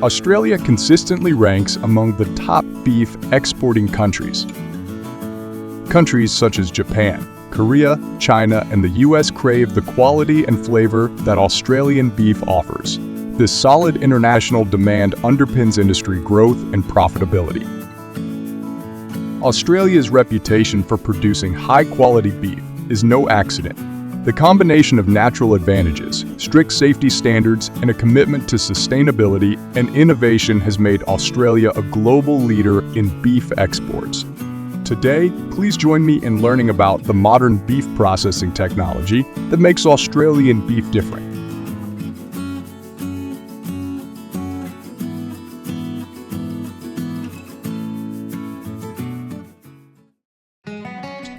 Australia consistently ranks among the top beef exporting countries. Countries such as Japan, Korea, China, and the US crave the quality and flavor that Australian beef offers. This solid international demand underpins industry growth and profitability. Australia's reputation for producing high-quality beef is no accident. The combination of natural advantages, strict safety standards, and a commitment to sustainability and innovation has made Australia a global leader in beef exports. Today, please join me in learning about the modern beef processing technology that makes Australian beef different.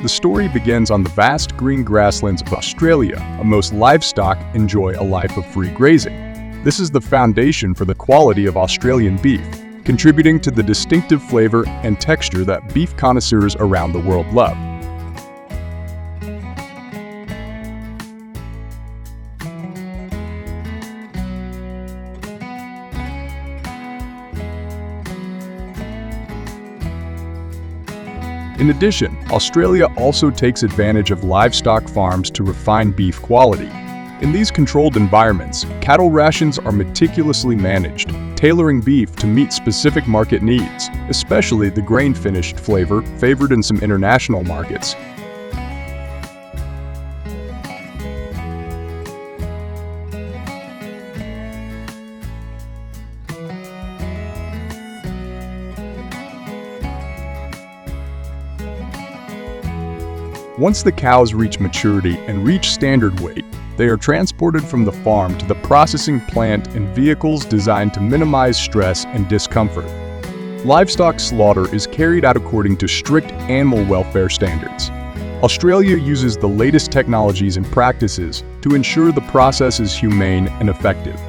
The story begins on the vast green grasslands of Australia, where most livestock enjoy a life of free grazing. This is the foundation for the quality of Australian beef, contributing to the distinctive flavor and texture that beef connoisseurs around the world love. In addition, Australia also takes advantage of livestock farms to refine beef quality. In these controlled environments, cattle rations are meticulously managed, tailoring beef to meet specific market needs, especially the grain-finished flavor favored in some international markets. Once the cows reach maturity and reach standard weight, they are transported from the farm to the processing plant in vehicles designed to minimize stress and discomfort. Livestock slaughter is carried out according to strict animal welfare standards. Australia uses the latest technologies and practices to ensure the process is humane and effective.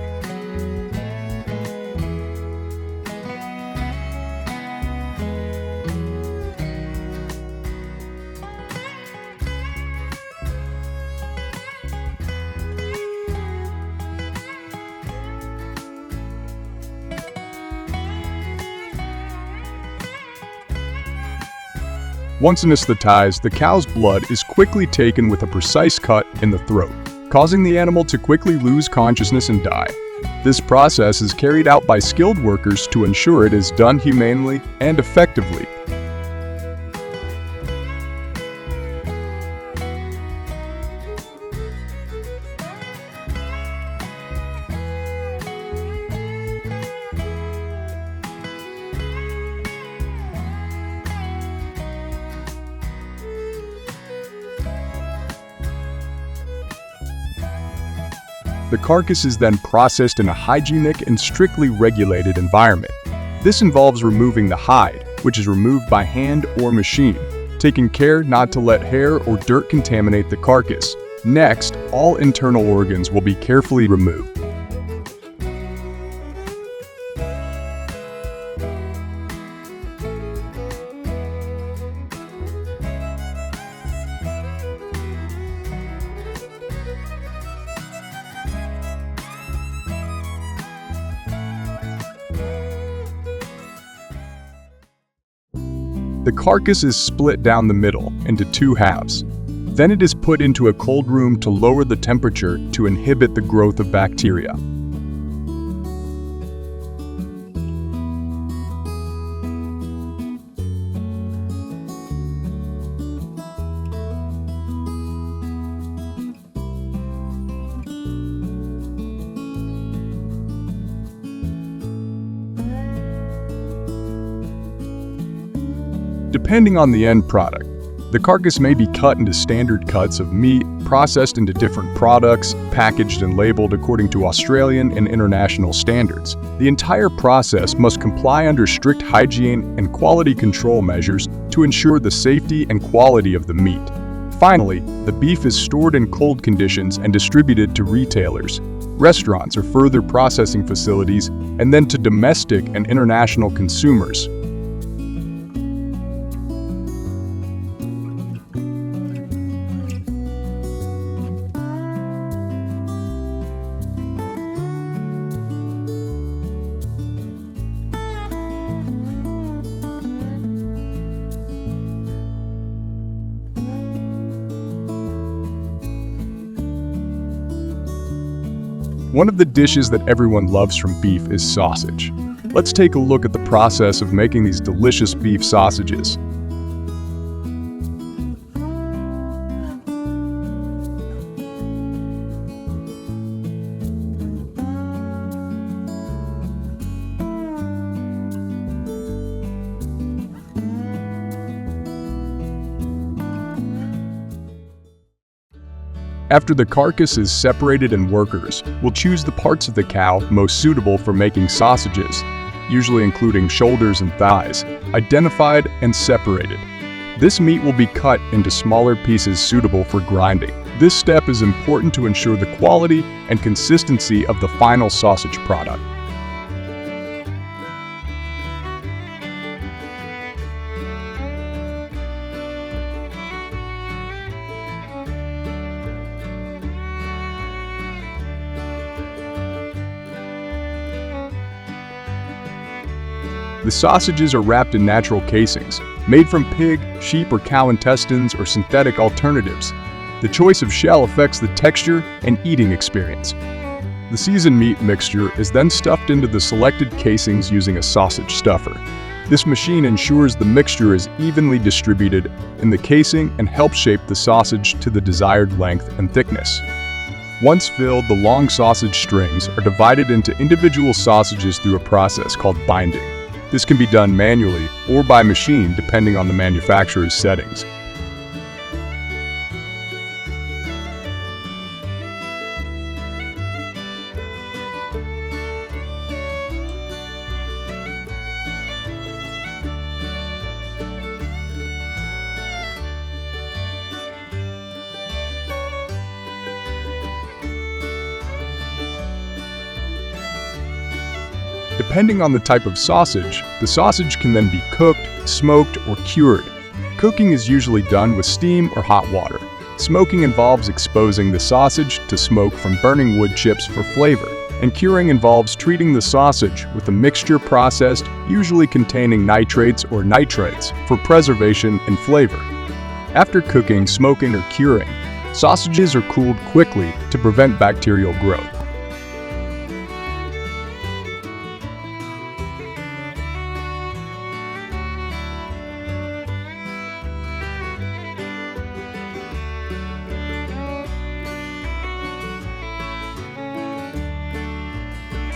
Once anesthetized, the cow's blood is quickly taken with a precise cut in the throat, causing the animal to quickly lose consciousness and die. This process is carried out by skilled workers to ensure it is done humanely and effectively. The carcass is then processed in a hygienic and strictly regulated environment. This involves removing the hide, which is removed by hand or machine, taking care not to let hair or dirt contaminate the carcass. Next, all internal organs will be carefully removed. The carcass is split down the middle into two halves. Then it is put into a cold room to lower the temperature to inhibit the growth of bacteria. Depending on the end product, the carcass may be cut into standard cuts of meat, processed into different products, packaged and labeled according to Australian and international standards. The entire process must comply under strict hygiene and quality control measures to ensure the safety and quality of the meat. Finally, the beef is stored in cold conditions and distributed to retailers, restaurants or further processing facilities, and then to domestic and international consumers. One of the dishes that everyone loves from beef is sausage. Let's take a look at the process of making these delicious beef sausages. After the carcass is separated and workers will choose the parts of the cow most suitable for making sausages, usually including shoulders and thighs, identified and separated. This meat will be cut into smaller pieces suitable for grinding. This step is important to ensure the quality and consistency of the final sausage product. The sausages are wrapped in natural casings, made from pig, sheep, or cow intestines or synthetic alternatives. The choice of shell affects the texture and eating experience. The seasoned meat mixture is then stuffed into the selected casings using a sausage stuffer. This machine ensures the mixture is evenly distributed in the casing and helps shape the sausage to the desired length and thickness. Once filled, the long sausage strings are divided into individual sausages through a process called binding. This can be done manually or by machine depending on the manufacturer's settings. Depending on the type of sausage, the sausage can then be cooked, smoked, or cured. Cooking is usually done with steam or hot water. Smoking involves exposing the sausage to smoke from burning wood chips for flavor, and curing involves treating the sausage with a mixture processed, usually containing nitrates or nitrites, for preservation and flavor. After cooking, smoking, or curing, sausages are cooled quickly to prevent bacterial growth.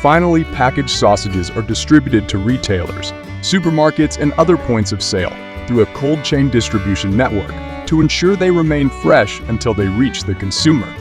Finally, packaged sausages are distributed to retailers, supermarkets, and other points of sale through a cold chain distribution network to ensure they remain fresh until they reach the consumer.